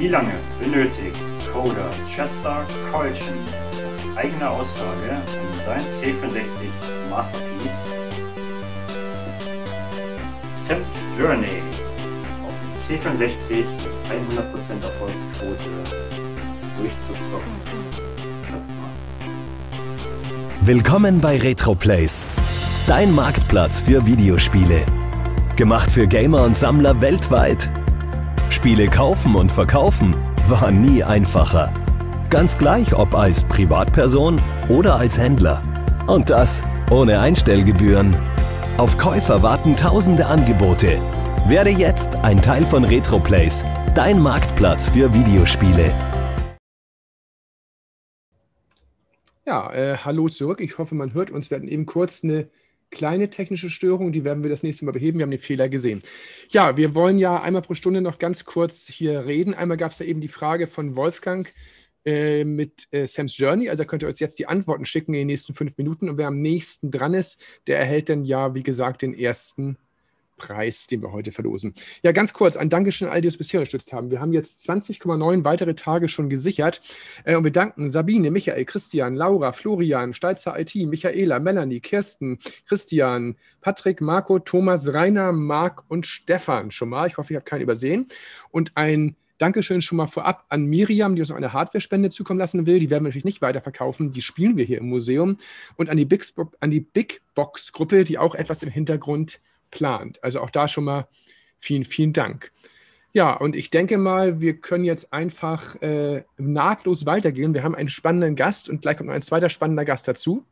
Wie lange benötigt Coder Chester Colchin nach eigener Aussage um sein C64 Masterpiece Sam's Journey auf dem C64 mit 100% Erfolgsquote durchzuzocken? Schätzt mal. Willkommen bei Retroplays, dein Marktplatz für Videospiele. Gemacht für Gamer und Sammler weltweit. Spiele kaufen und verkaufen war nie einfacher. Ganz gleich, ob als Privatperson oder als Händler. Und das ohne Einstellgebühren. Auf Käufer warten tausende Angebote. Werde jetzt ein Teil von Retroplays, dein Marktplatz für Videospiele. Ja, hallo zurück. Ich hoffe, man hört uns. Wir hatten eben kurz eine kleine technische Störung, die werden wir das nächste Mal beheben. Wir haben den Fehler gesehen. Ja, wir wollen ja einmal pro Stunde noch ganz kurz hier reden. Einmal gab es da eben die Frage von Wolfgang mit Sam's Journey. Also da könnt ihr uns jetzt die Antworten schicken in den nächsten 5 Minuten. Und wer am nächsten dran ist, der erhält dann ja, wie gesagt, den ersten Preis, den wir heute verlosen. Ja, ganz kurz, ein Dankeschön an alle, die uns bisher unterstützt haben. Wir haben jetzt 20,9 weitere Tage schon gesichert. Und wir danken Sabine, Michael, Christian, Laura, Florian, Stalzer IT, Michaela, Melanie, Kirsten, Christian, Patrick, Marco, Thomas, Rainer, Marc und Stefan schon mal. Ich hoffe, ich habe keinen übersehen. Und ein Dankeschön schon mal vorab an Miriam, die uns noch eine Hardware-Spende zukommen lassen will. Die werden wir natürlich nicht weiterverkaufen. Die spielen wir hier im Museum. Und an die Big Box-Gruppe, die auch etwas im Hintergrund plant. Also auch da schon mal vielen, vielen Dank. Ja, und ich denke mal, wir können jetzt einfach nahtlos weitergehen. Wir haben einen spannenden Gast und gleich kommt noch ein zweiter spannender Gast dazu.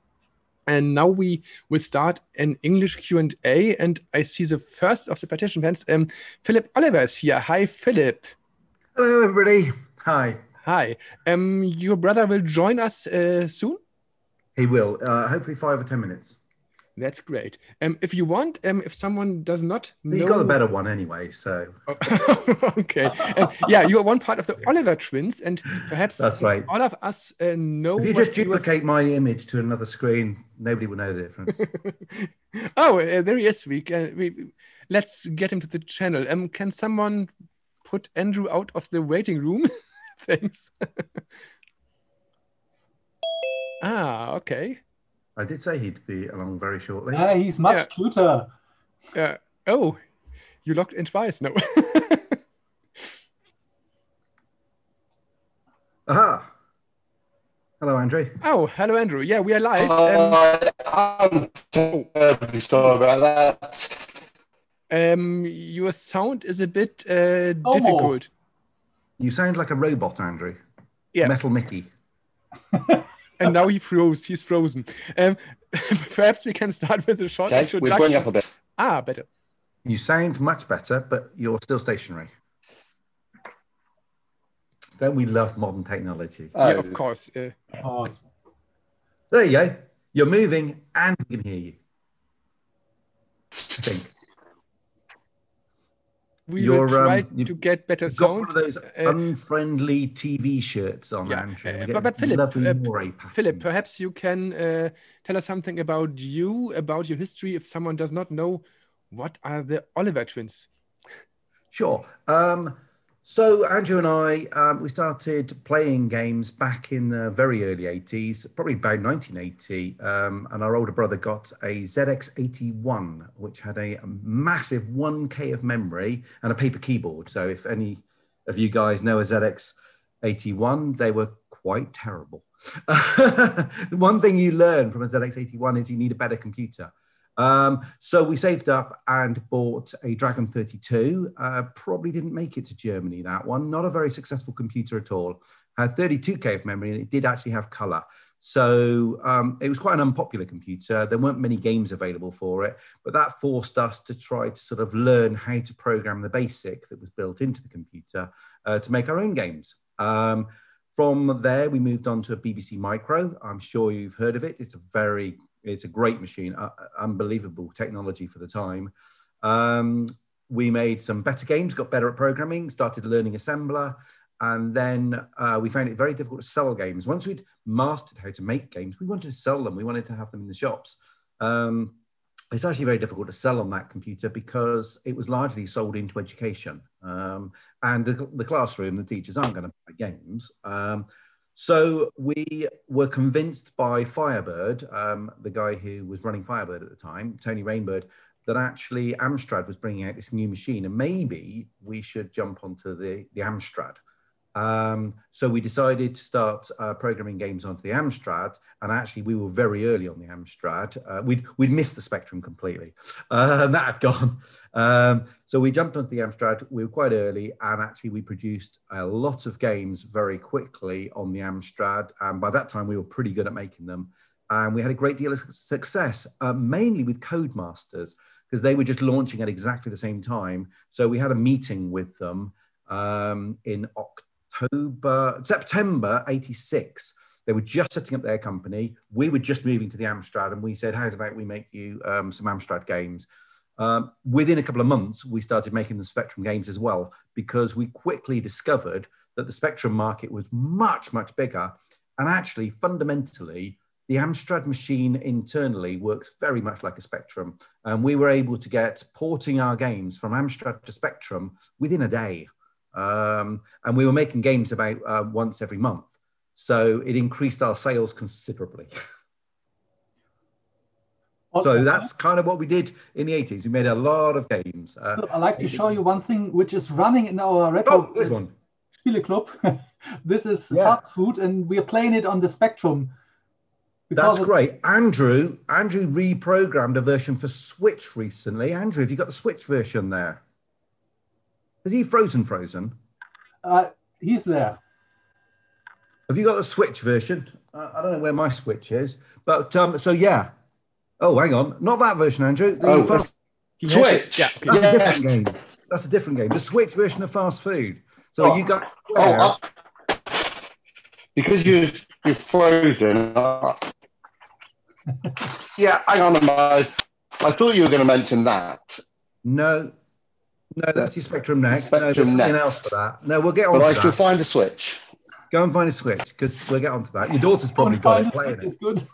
And now we will start an English Q&A and I see the first of the participants. Philip Oliver is here. Hi, Philip. Hello, everybody. Hi. Hi. Your brother will join us soon? He will. Hopefully 5 or 10 minutes. That's great. If you want, if someone does not know... You got the better one anyway, so... Okay. Yeah, you are one part of the Oliver twins, and perhaps that's right. All of us know... If you just duplicate my image to another screen, nobody will know the difference. Oh, there he is. Let's get him to the channel. Can someone put Andrew out of the waiting room? Thanks. Okay. I did say he'd be along very shortly. Yeah, he's much cuter. Oh, you locked in twice. No. Aha. Hello, Andrew. Oh, hello, Andrew. Yeah, we are live. I'm terribly sorry about that. Your sound is a bit difficult. You sound like a robot, Andrew. Yeah. Metal Mickey. And now he froze. He's frozen. Perhaps we can start with a short introduction. We're going up a bit. Better. You sound much better, but you're still stationary. Don't we love modern technology? Yeah, of course. There you go. You're moving and we can hear you. I think. We will try to get better sound. Got one of those unfriendly TV shirts on, Andrew. But Philip, perhaps you can tell us something about you, about your history, if someone does not know what are the Oliver twins. Sure. So Andrew and I, we started playing games back in the very early 80s, probably about 1980. And our older brother got a ZX81, which had a massive 1K of memory and a paper keyboard. So if any of you guys know a ZX81, they were quite terrible. The one thing you learn from a ZX81 is you need a better computer. So we saved up and bought a Dragon 32. Probably didn't make it to Germany, that one. Not a very successful computer at all. Had 32K of memory and it did actually have color. So it was quite an unpopular computer. There weren't many games available for it, but that forced us to try to sort of learn how to program the BASIC that was built into the computer to make our own games. From there, we moved on to a BBC Micro. I'm sure you've heard of it. It's a great machine, unbelievable technology for the time. We made some better games, got better at programming, started learning assembler, and then we found it very difficult to sell games. Once we'd mastered how to make games, we wanted to sell them. We wanted to have them in the shops. it's actually very difficult to sell on that computer because it was largely sold into education. And the classroom, the teachers aren't going to buy games. So we were convinced by Firebird, the guy who was running Firebird at the time, Tony Rainbird, that actually Amstrad was bringing out this new machine and maybe we should jump onto the Amstrad. So we decided to start programming games onto the Amstrad, and actually we were very early on the Amstrad. We'd missed the Spectrum completely. That had gone. So we jumped onto the Amstrad. We were quite early, and actually we produced a lot of games very quickly on the Amstrad. And by that time, we were pretty good at making them. And we had a great deal of success, mainly with Codemasters, because they were just launching at exactly the same time. So we had a meeting with them in September 86. They were just setting up their company. We were just moving to the Amstrad, and we said, how's about we make you some Amstrad games? Within a couple of months, we started making the Spectrum games as well, because we quickly discovered that the Spectrum market was much, much bigger. And actually, fundamentally, the Amstrad machine internally works very much like a Spectrum. And we were able to get porting our games from Amstrad to Spectrum within a day. And we were making games about once every month. So it increased our sales considerably. So that's kind of what we did in the 80s. We made a lot of games. I'd like to show you one thing which is running in our Retro there's one. Spiele Club. This is fast food, and we are playing it on the Spectrum. That's great. Andrew reprogrammed a version for Switch recently. Andrew, have you got the Switch version there? Is he frozen? He's there. Have you got the Switch version? I don't know where my Switch is, but so yeah. Oh, hang on, not that version, Andrew. Switch. Yeah, that's a different game. That's a different game. The Switch version of fast food. So you got because you're frozen. Yeah, hang on a moment. I thought you were going to mention that. No, that's your Spectrum next. No, there's something else for that. No, we'll get on to that. But I shall find a Switch. Go and find a Switch, because we'll get on to that. Your daughter's probably got it playing it. Good.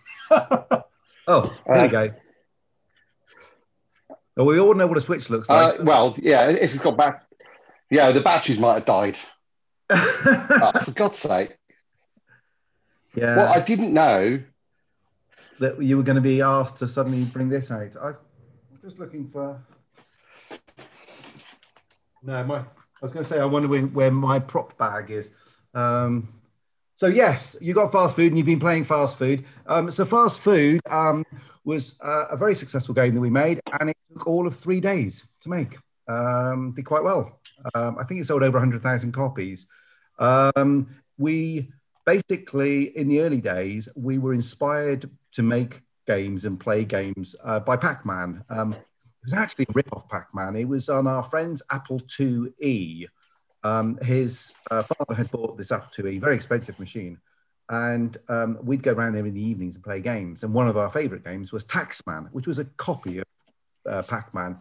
Oh, there you go. Well, we all know what a Switch looks like. Well, yeah, if it's got back. Yeah, the batteries might have died. For God's sake. Yeah. Well, I didn't know that you were going to be asked to suddenly bring this out. I'm just looking for... No, I was going to say, I wonder where my prop bag is. So yes, you got fast food and you've been playing fast food. So fast food was a very successful game that we made, and it took all of 3 days to make. Did quite well. I think it sold over 100,000 copies. We basically, in the early days, we were inspired to make games and play games by Pac-Man. It was actually a rip-off Pac-Man. It was on our friend's Apple IIe. His father had bought this Apple IIe, very expensive machine. And we'd go around there in the evenings and play games. And one of our favorite games was Taxman, which was a copy of Pac-Man.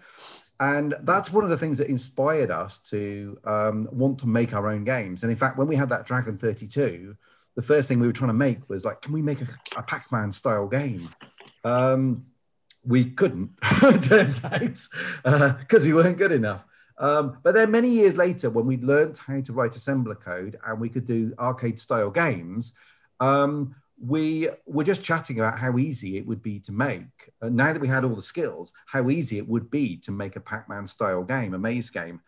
And that's one of the things that inspired us to want to make our own games. And in fact, when we had that Dragon 32, the first thing we were trying to make was like, can we make a Pac-Man style game? We couldn't, turns out, because we weren't good enough. But then many years later, when we'd learned how to write assembler code and we could do arcade style games, we were just chatting about how easy it would be to make. Now that we had all the skills, how easy it would be to make a Pac-Man style game, a maze game.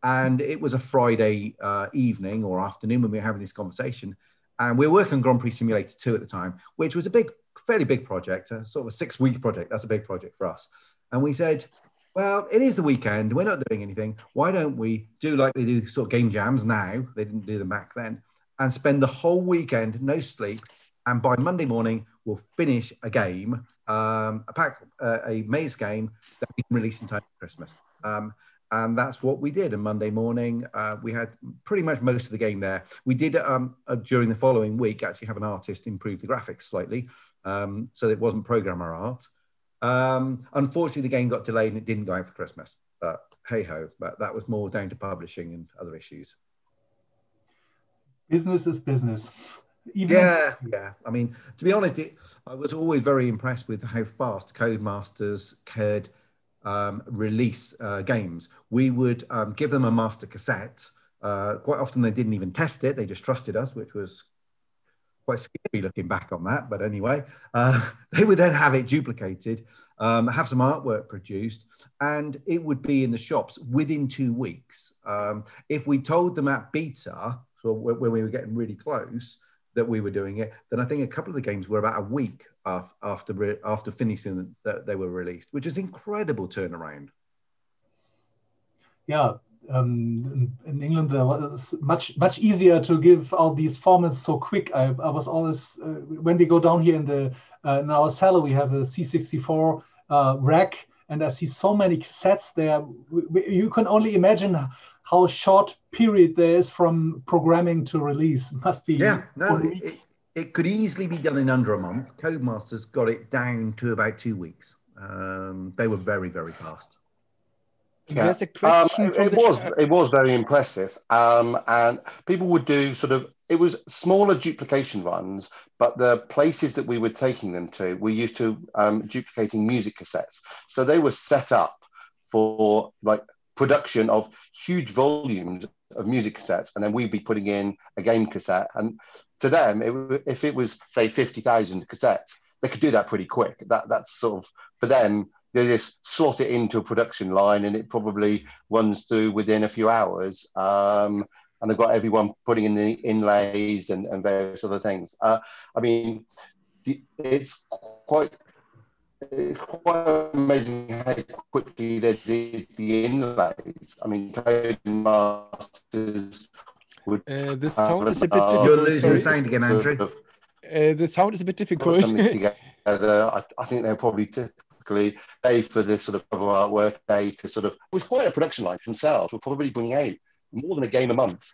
And it was a Friday evening or afternoon when we were having this conversation. And we were working on Grand Prix Simulator 2 at the time, which was a fairly big project, a sort of a 6-week project. That's a big project for us. And we said, well, it is the weekend. We're not doing anything. Why don't we do like they do sort of game jams now? They didn't do them back then. And spend the whole weekend, no sleep. And by Monday morning, we'll finish a game, a maze game that we can release in time for Christmas. And that's what we did. And Monday morning, we had pretty much most of the game there. We did, during the following week, actually have an artist improve the graphics slightly. So it wasn't programmer art. Unfortunately, the game got delayed and it didn't go out for Christmas. But hey-ho, but that was more down to publishing and other issues. Business is business. Yeah. I mean, to be honest, I was always very impressed with how fast Codemasters could release games. We would give them a master cassette. Quite often they didn't even test it. They just trusted us, which was quite scary looking back on that. But anyway, they would then have it duplicated, have some artwork produced, and it would be in the shops within 2 weeks. If we told them at beta, so when we were getting really close, that we were doing it, then I think a couple of the games were about a week after finishing that they were released, which is incredible turnaround. Yeah, in England it was much easier to give out these formats so quick. I was always when we go down here in our cellar, we have a C64 rack, and I see so many cassettes there. You can only imagine how short period there is from programming to release. It must be it could easily be done in under a month. Codemasters got it down to about 2 weeks. They were very, very fast. Yeah. There's a question it was very impressive, and people would do it was smaller duplication runs, but the places that we were taking them to, we used to duplicating music cassettes, so they were set up for production of huge volumes of music cassettes, and then we'd be putting in a game cassette. And to them, if it was say 50,000 cassettes, they could do that pretty quick. That's sort of for them. They just slot it into a production line, and it probably runs through within a few hours. And they've got everyone putting in the inlays and various other things. I mean, it's quite amazing how quickly they did the inlays. I mean, Codemasters would. The sound is a bit difficult. You're losing sound again, Andrew. The sound is a bit difficult. Something together. I think they're probably typically day for this sort of cover artwork, day to it was quite a production line themselves. We're probably bringing out more than a game a month.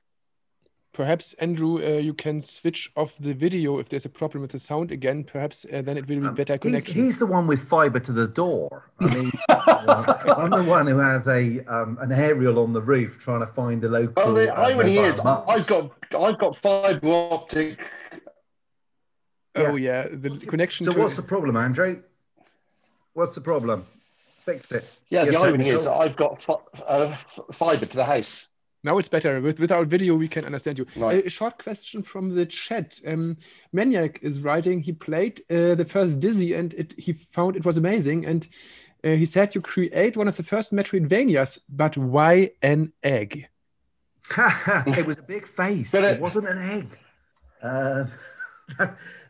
Perhaps, Andrew, you can switch off the video if there's a problem with the sound again. Perhaps then it will be better connection. He's the one with fiber to the door. I mean, I'm the one who has an aerial on the roof trying to find the local. Well, the irony is, I've got fiber optic. Oh yeah, the connection. So what's the problem, Andrew? What's the problem? Fixed it. Yeah, the irony is I've got fiber to the house. Now it's better. Without video, we can understand you. Right. A short question from the chat. Maniac is writing, he played the first Dizzy and he found it was amazing. And he said you create one of the first Metroidvanias, but why an egg? It was a big face. It wasn't an egg.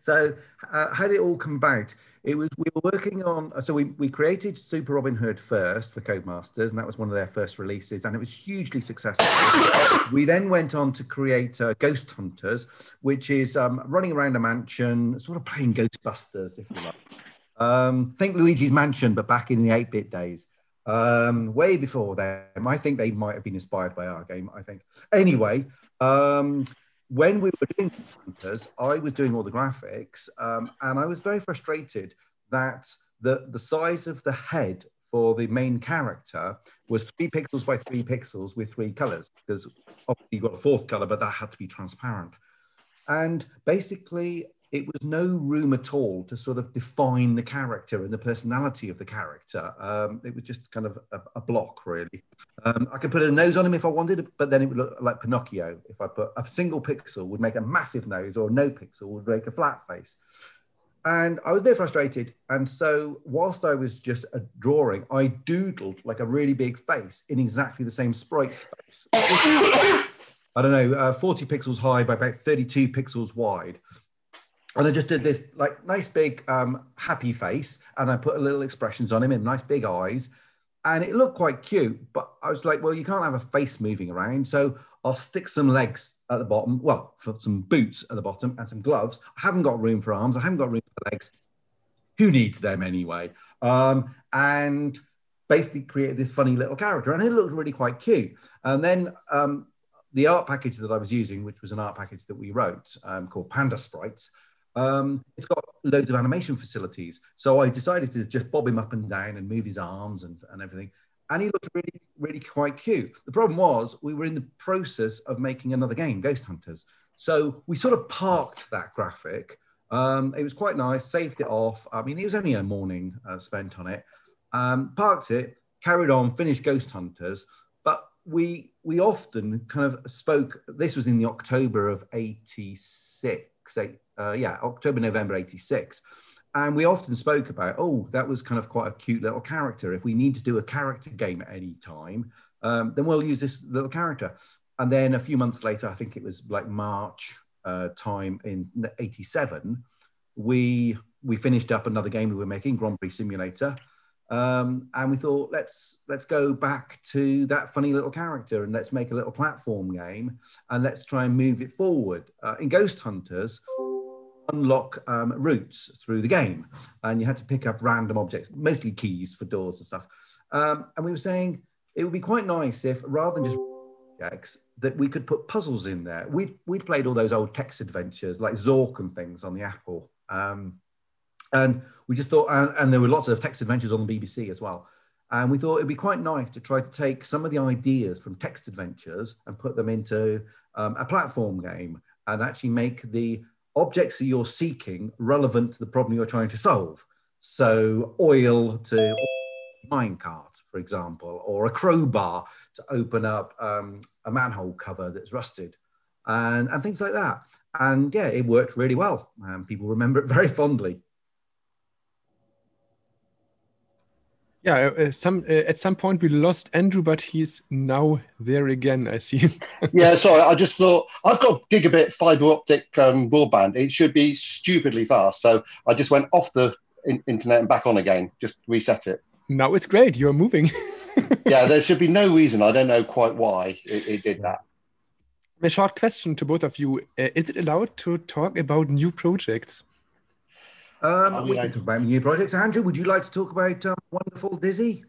So how did it all come about? We were working on, so we created Super Robin Hood first for Codemasters, and that was one of their first releases, and it was hugely successful. We then went on to create Ghost Hunters, which is running around a mansion, sort of playing Ghostbusters, if you like. Think Luigi's Mansion, but back in the 8-bit days. Way before them. I think they might have been inspired by our game, I think. Anyway, when we were doing Hunters, I was doing all the graphics, and I was very frustrated that the size of the head for the main character was 3 pixels by 3 pixels with 3 colors, because obviously you've got a 4th color, but that had to be transparent. And basically, it was no room at all to sort of define the character and the personality of the character. It was just kind of a block, really. I could put a nose on him if I wanted, but then it would look like Pinocchio. If I put a single pixel would make a massive nose, or no pixel would make a flat face. And I was a bit frustrated. And so whilst I was just drawing, I doodled like a really big face in exactly the same sprite space. I don't know, 40 pixels high by about 32 pixels wide. And I just did this like nice big happy face, and I put a little expressions on him and nice big eyes, and it looked quite cute. But I was like, well, you can't have a face moving around, so I'll stick some legs at the bottom, well, for some boots at the bottom and some gloves. I haven't got room for arms, I haven't got room for legs. Who needs them anyway? And basically created this funny little character, and it looked really quite cute. And then the art package that I was using, which was an art package that we wrote called Panda Sprites, it's got loads of animation facilities. So I decided to just bob him up and down and move his arms and everything. And he looked really, really quite cute. The problem was we were in the process of making another game, Ghost Hunters. So we sort of parked that graphic. It was quite nice, saved it off. I mean, it was only a morning spent on it. Parked it, carried on, finished Ghost Hunters. But we often kind of spoke, this was in the October of 86, October, November 86. And we often spoke about, that was kind of quite a cute little character. If we need to do a character game at any time, then we'll use this little character. And then a few months later, I think it was like March time in 87, we finished up another game we were making, Grand Prix Simulator. And we thought, let's go back to that funny little character and let's make a little platform game and let's try and move it forward. In Ghost Hunters, unlock routes through the game, and you had to pick up random objects, mostly keys for doors and stuff. And we were saying it would be quite nice if, rather than just objects, that we could put puzzles in there. We'd played all those old text adventures like Zork and things on the Apple. And we just thought, and there were lots of text adventures on the BBC as well. And we thought it'd be quite nice to try to take some of the ideas from text adventures and put them into a platform game and actually make the objects that you're seeking relevant to the problem you're trying to solve. So oil to minecart, for example, or a crowbar to open up a manhole cover that's rusted, and things like that. And yeah, it worked really well. People remember it very fondly. Yeah, at some point we lost Andrew, but he's now there again, I see. Yeah, sorry, I just thought, I've got gigabit fiber optic broadband. It should be stupidly fast. So I just went off the internet and back on again, just reset it. Now it's great, you're moving. Yeah, there should be no reason, I don't know quite why it did that. A short question to both of you. Is it allowed to talk about new projects? We can talk about new projects. Andrew, would you like to talk about Wonderful Dizzy?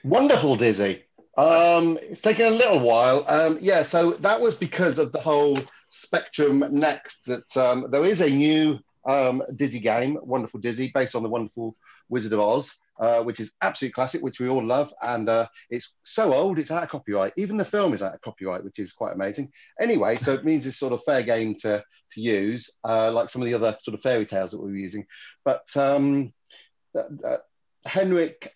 Wonderful Dizzy. It's taken a little while. So that was because of the whole Spectrum Next that there is a new Dizzy game, Wonderful Dizzy, based on the Wonderful Wizard of Oz, which is absolute classic, which we all love. And it's so old, it's out of copyright. Even the film is out of copyright, which is quite amazing. Anyway, so it means it's sort of fair game to use, like some of the other sort of fairy tales that we were using. But Henrik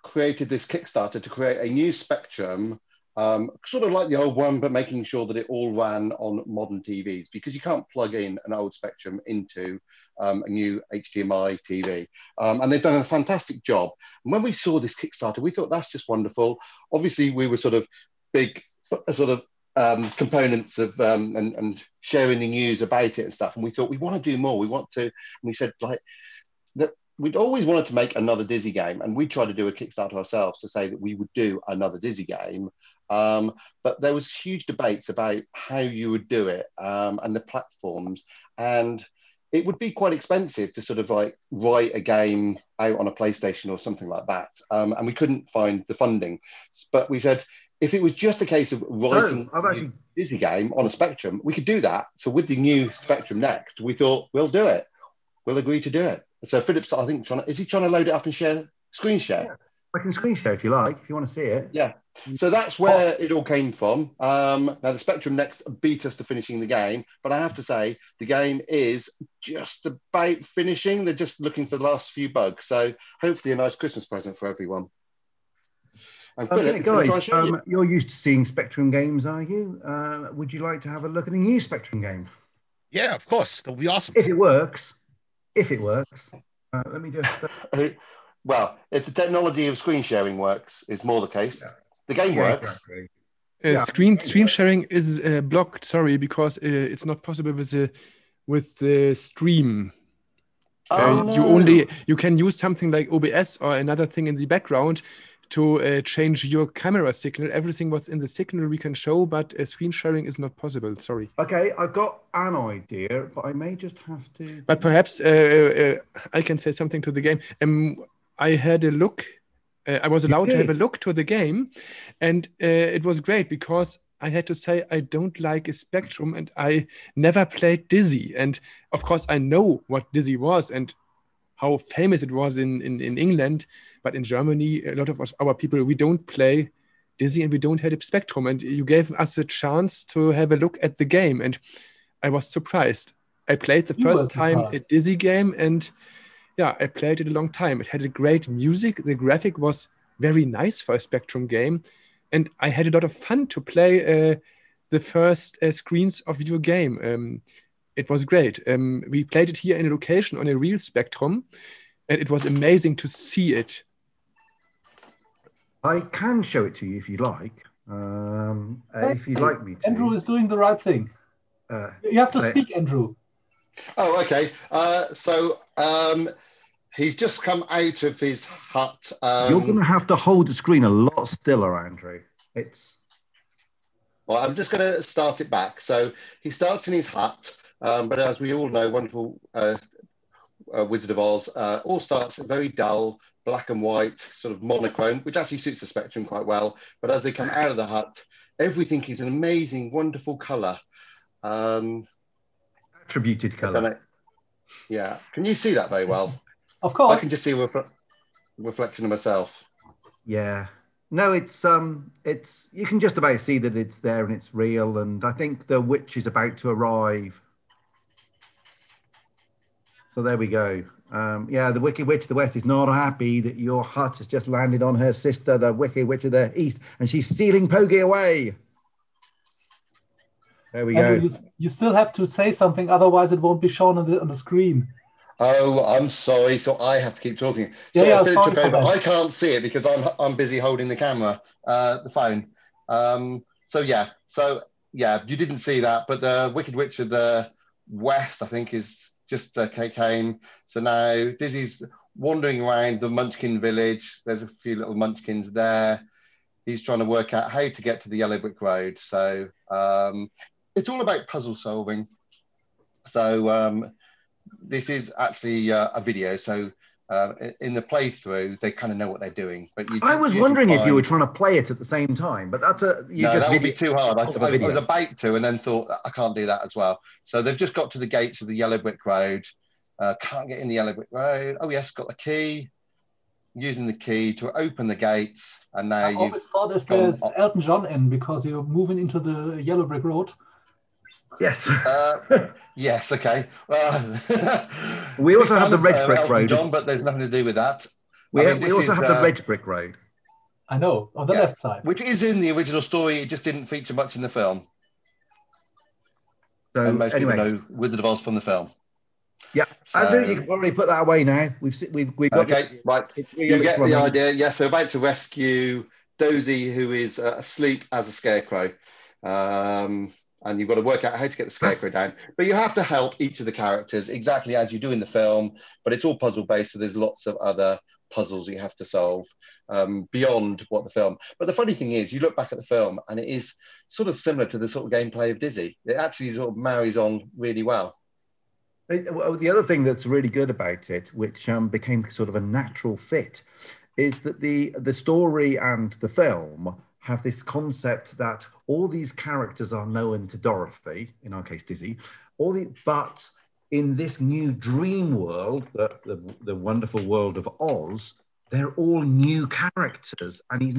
created this Kickstarter to create a new Spectrum, sort of like the old one, but making sure that it all ran on modern TVs, because you can't plug in an old Spectrum into a new HDMI TV. And they've done a fantastic job. And when we saw this Kickstarter, we thought that's just wonderful. Obviously, we were sort of big components of and sharing the news about it and stuff. And we thought, we want to do more. And we said, like, that we'd always wanted to make another Dizzy game, and we tried to do a Kickstarter ourselves to say that we would do another Dizzy game. But there was huge debates about how you would do it, and the platforms, and it would be quite expensive to sort of like write a game out on a PlayStation or something like that. And we couldn't find the funding. But we said, if it was just a case of writing a Dizzy game on a Spectrum, we could do that. So with the new Spectrum Next, we thought, we'll do it. We'll agree to do it. So Philip's, I think, is he trying to load it up and screen share? Yeah. I can screen share if you like, if you want to see it. Yeah. So that's where it all came from. Now the Spectrum Next beat us to finishing the game, but I have to say the game is just about finishing. They're just looking for the last few bugs. So hopefully a nice Christmas present for everyone. And Philip, guys, you're used to seeing Spectrum games, are you? Would you like to have a look at a new Spectrum game? Yeah, of course. That'll be awesome. If it works. Let me just... Well, if the technology of screen sharing works, is more the case. Yeah. The game works. Exactly. Screen sharing is blocked, sorry, because it's not possible with the stream. No. You can use something like OBS or another thing in the background to change your camera signal. Everything what's in the signal we can show, but screen sharing is not possible. Sorry. Okay, I've got an idea, but I may just have to... But perhaps I can say something to the game. I had a look. I was allowed to have a look to the game, and it was great because I had to say I don't like a Spectrum, and I never played Dizzy. And of course, I know what Dizzy was and how famous it was in England, but in Germany, a lot of our people, we don't play Dizzy and we don't have a Spectrum. And you gave us a chance to have a look at the game. And I was surprised. I played the first time a Dizzy game, and yeah, I played it a long time. It had a great music. The graphic was very nice for a Spectrum game. And I had a lot of fun to play the first screens of your game. It was great. We played it here in a location on a real Spectrum, and it was amazing to see it. I can show it to you if you'd like. If you'd like me to. Andrew is doing the right thing. You have to speak, Andrew. Oh, okay. He's just come out of his hut. You're going to have to hold the screen a lot stiller, Andrew. Well, I'm just going to start it back. So he starts in his hut, but as we all know, wonderful Wizard of Oz all starts very dull, black and white, sort of monochrome, which actually suits the Spectrum quite well. But as they come out of the hut, everything is an amazing, wonderful colour. Attributed colour. Yeah. Can you see that very well? Of course. I can just see a reflection of myself. Yeah. No, it's you can just about see that it's there and it's real. And I think the witch is about to arrive. So there we go. Yeah, the Wicked Witch of the West is not happy that your hut has just landed on her sister, the Wicked Witch of the East, and she's stealing Poggy away. There we go. You still have to say something, otherwise it won't be shown on the screen. Oh, I'm sorry. So I have to keep talking. So Yeah, Philip took over. I can't see it because I'm busy holding the camera, the phone. So yeah, you didn't see that, but the Wicked Witch of the West, I think, is just came. So now Dizzy's wandering around the Munchkin village. There's a few little Munchkins there. He's trying to work out how to get to the Yellow Brick Road. So it's all about puzzle solving. So this is actually a video. So in the playthrough, they kind of know what they're doing. But I was wondering if you were trying to play it at the same time, but that's that would be too hard. I was about to, and then thought I can't do that as well. So they've just got to the gates of the Yellow Brick Road. Can't get in the Yellow Brick Road. Oh yes, got the key. Using the key to open the gates, and now I always thought if there's Elton John in because you're moving into the Yellow Brick Road. Yes. Yes. Okay. We also have the Red Brick Road, John, but there's nothing to do with that. We also have the Red Brick Road. I know, on the left side, which is in the original story. It just didn't feature much in the film. So and most people know Wizard of Oz from the film. Yeah, so, Andrew, you can probably put that away now. We've got right. You get the idea. Yeah, so about to rescue Dozy, who is asleep as a scarecrow, and you've got to work out how to get the scarecrow down. But you have to help each of the characters exactly as you do in the film. But it's all puzzle based, so there's lots of other puzzles you have to solve beyond what the film. But the funny thing is, you look back at the film, and it is sort of similar to the sort of gameplay of Dizzy. It actually sort of marries on really well. The other thing that's really good about it, which became sort of a natural fit, is that the story and the film have this concept that all these characters are known to Dorothy, in our case Dizzy, but in this new dream world, the wonderful world of Oz, they're all new characters, and he's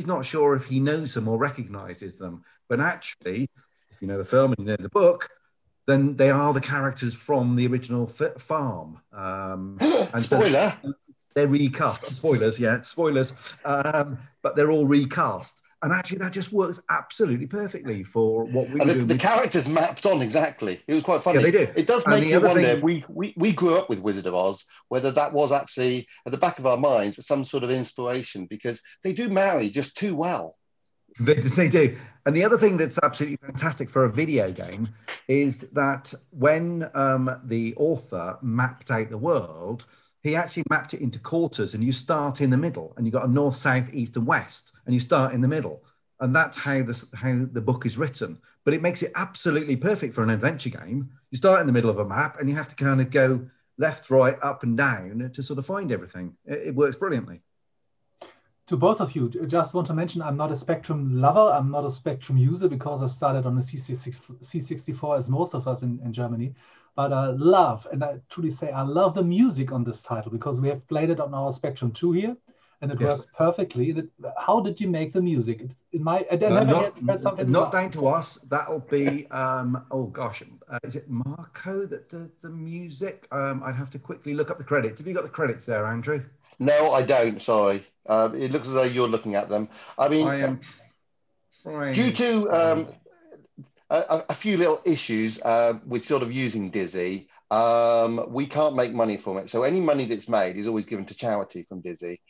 not sure if he knows them or recognizes them. But actually, if you know the film and you know the book, then they are the characters from the original farm. And spoiler. So they're recast. Spoilers, yeah, spoilers. But they're all recast. And actually, that just works absolutely perfectly for what we do. The characters mapped on exactly. It was quite funny. Yeah, they do. It does make you wonder if we grew up with Wizard of Oz, whether that was actually at the back of our minds some sort of inspiration, because they do marry just too well. They do. And the other thing that's absolutely fantastic for a video game is that when the author mapped out the world, he actually mapped it into quarters, and you start in the middle, and you've got a north, south, east, and west, and you start in the middle. And that's how the book is written. But it makes it absolutely perfect for an adventure game. You start in the middle of a map, and you have to kind of go left, right, up, and down to sort of find everything. It works brilliantly. To both of you, just want to mention I'm not a Spectrum lover. I'm not a Spectrum user because I started on a C64 as most of us in Germany. But I love, and I truly say I love the music on this title because we have played it on our Spectrum 2 here. and it Yes. works perfectly. How did you make the music? I never heard something. Not down to us. That'll be oh gosh, is it Marco that does the music? I'd have to quickly look up the credits. Have you got the credits there, Andrew? No, I don't. Sorry. It looks as though you're looking at them. I mean, I am trying. due to a few little issues with sort of using Dizzy, we can't make money from it. So any money that's made is always given to charity from Dizzy,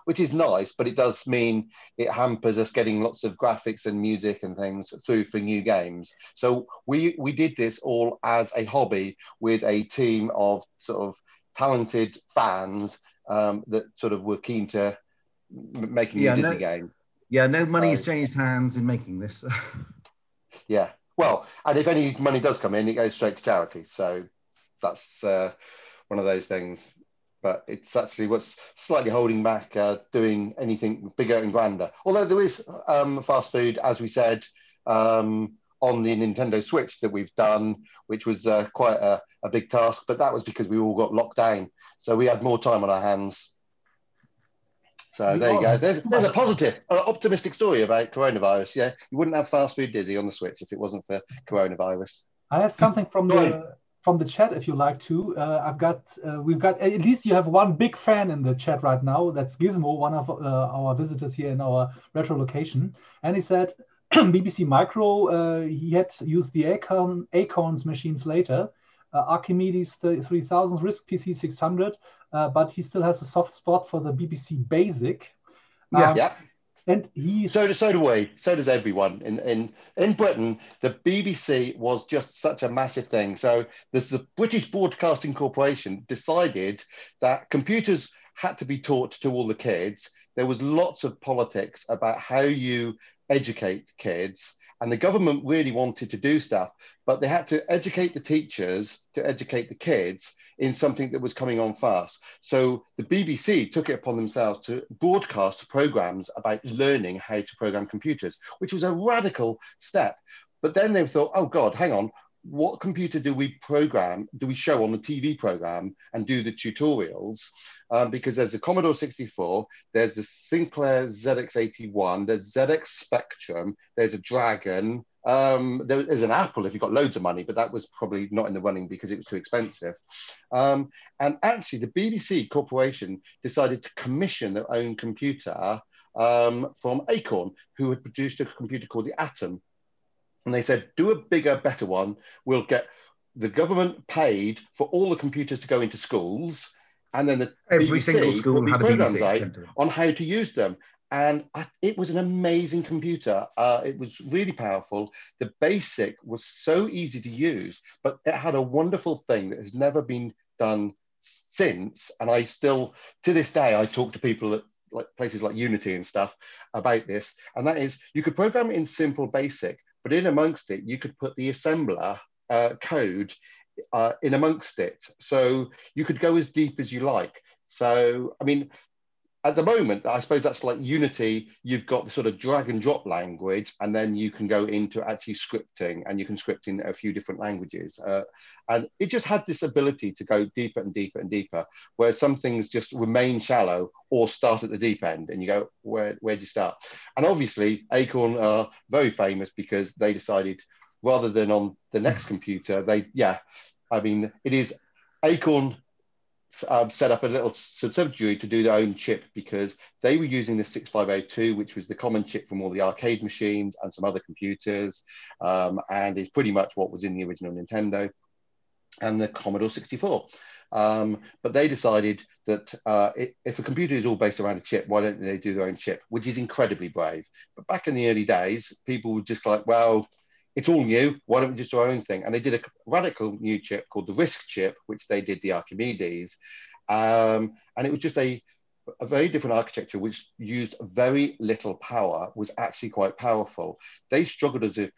which is nice, but it does mean it hampers us getting lots of graphics and music and things through for new games. So we did this all as a hobby with a team of sort of talented fans that sort of were keen to making a Dizzy game. Yeah, no money has changed hands in making this. Yeah, well, and if any money does come in, it goes straight to charity. So that's one of those things. But it's actually what's slightly holding back doing anything bigger and grander. Although there is fast food, as we said, on the Nintendo Switch that we've done, which was quite a big task. But that was because we all got locked down. So we had more time on our hands. So there you go. There's a positive, optimistic story about coronavirus. Yeah, you wouldn't have fast food Dizzy on the Switch if it wasn't for coronavirus. I have something from the chat if you like to. We've got at least you have one big fan in the chat right now. That's Gizmo, one of our visitors here in our retro location, and he said BBC Micro. He had used the Acorns machines later. Archimedes 3000, RISC PC 600, but he still has a soft spot for the BBC Basic. Yeah. And so do we. So does everyone in Britain. The BBC was just such a massive thing. So the British Broadcasting Corporation decided that computers had to be taught to all the kids. There was lots of politics about how you educate kids. And the government really wanted to do stuff, but they had to educate the teachers to educate the kids in something that was coming on fast. So the BBC took it upon themselves to broadcast programs about learning how to program computers, which was a radical step. But then they thought, oh God, hang on, what computer do we show on the TV program and do the tutorials? Because there's a Commodore 64, there's the Sinclair ZX81, there's ZX Spectrum, there's a Dragon, there's an Apple if you've got loads of money, but that was probably not in the running because it was too expensive. And actually the BBC Corporation decided to commission their own computer from Acorn, who had produced a computer called the Atom. And they said, do a bigger, better one. We'll get the government paid for all the computers to go into schools. And then every single school had a programs out on how to use them. And it was an amazing computer. It was really powerful. The BASIC was so easy to use, but it had a wonderful thing that has never been done since. And I still, to this day, I talk to people at places like Unity and stuff about this. And that is, you could program it in simple BASIC, but in amongst it, you could put the assembler code in amongst it. So you could go as deep as you like. So, I mean, at the moment, I suppose that's like Unity, you've got the sort of drag and drop language, and then you can go into actually scripting, and you can script in a few different languages. And it just had this ability to go deeper and deeper and deeper, where some things just remain shallow or start at the deep end, and you go, where do you start? And obviously, Acorn are very famous because they decided, rather than on the next computer, it is Acorn set up a little subsidiary to do their own chip because they were using the 6502, which was the common chip from all the arcade machines and some other computers, and is pretty much what was in the original Nintendo and the Commodore 64. But they decided that if a computer is all based around a chip, why don't they do their own chip, which is incredibly brave. But back in the early days, people were just like, well, it's all new, why don't we just do our own thing? And they did a radical new chip called the RISC chip, which they did the Archimedes. And it was just a very different architecture, which used very little power, was actually quite powerful. They struggled as a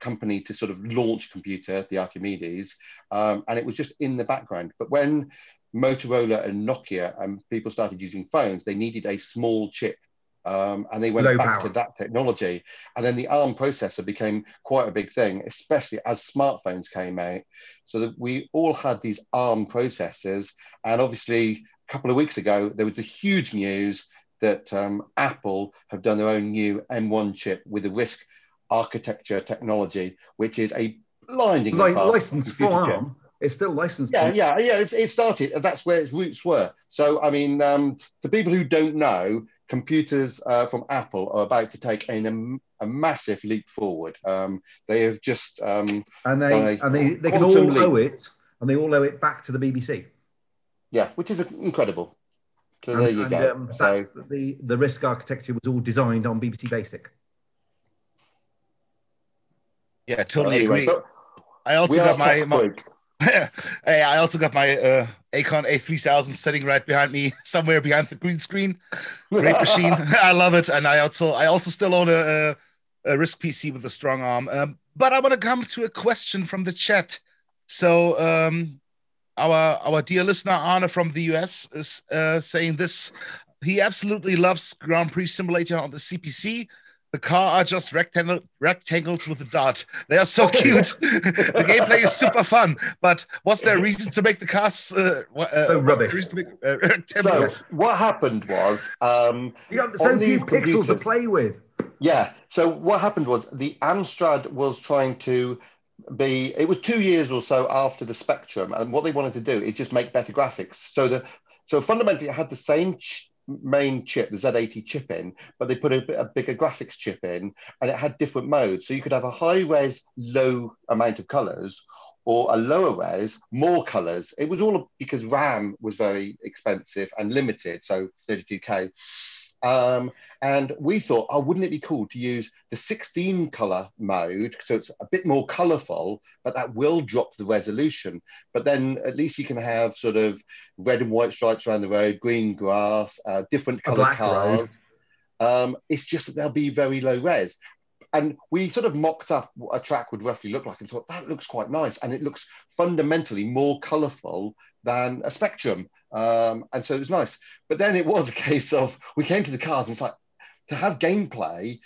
company to sort of launch a computer, the Archimedes, and it was just in the background. But when Motorola and Nokia and people started using phones, they needed a small chip. And they went back to that technology. And then the ARM processor became quite a big thing, especially as smartphones came out. So that we all had these ARM processors. And obviously, couple of weeks ago, there was the huge news that Apple have done their own new M1 chip with the RISC architecture technology, which is a blindingly fast licensed from ARM. It's still licensed. Yeah. It started. That's where its roots were. So, I mean, to people who don't know, computers from Apple are about to take a massive leap forward. They have just and they can all owe it, and they all owe it back to the BBC. Yeah, which is incredible. So there you go. So the RISC architecture was all designed on BBC Basic. Yeah, totally agree. I also got my I also got my Acorn A3000 sitting right behind me, somewhere behind the green screen. Great machine. I love it. And I also still own a RISC PC with a strong ARM. But I want to come to a question from the chat. So our dear listener Arne from the US is saying this. He absolutely loves Grand Prix Simulator on the CPC. The car are just rectangles with a dot. They are so cute. The gameplay is super fun. But was there a reason to make the cars so rubbish? So what happened was you got so few pixels to play with. Yeah. So what happened was the Amstrad was trying to be. It was 2 years or so after the Spectrum, and what they wanted to do is just make better graphics. So fundamentally, it had the same main chip, the Z80 chip in, but they put a bigger graphics chip in, and it had different modes. So you could have a high-res, low amount of colors, or a lower res, more colors. It was all because RAM was very expensive and limited, so 32K. And we thought, wouldn't it be cool to use the 16 color mode, so it's a bit more colorful, but that will drop the resolution. But then at least you can have sort of red and white stripes around the road, green grass, different color cars. It's just that they'll be very low res. And we sort of mocked up what a track would roughly look like and thought, that looks quite nice. And it looks fundamentally more colorful than a Spectrum. And so it was nice. But then it was a case of, we came to the cars and it's like, to have gameplay,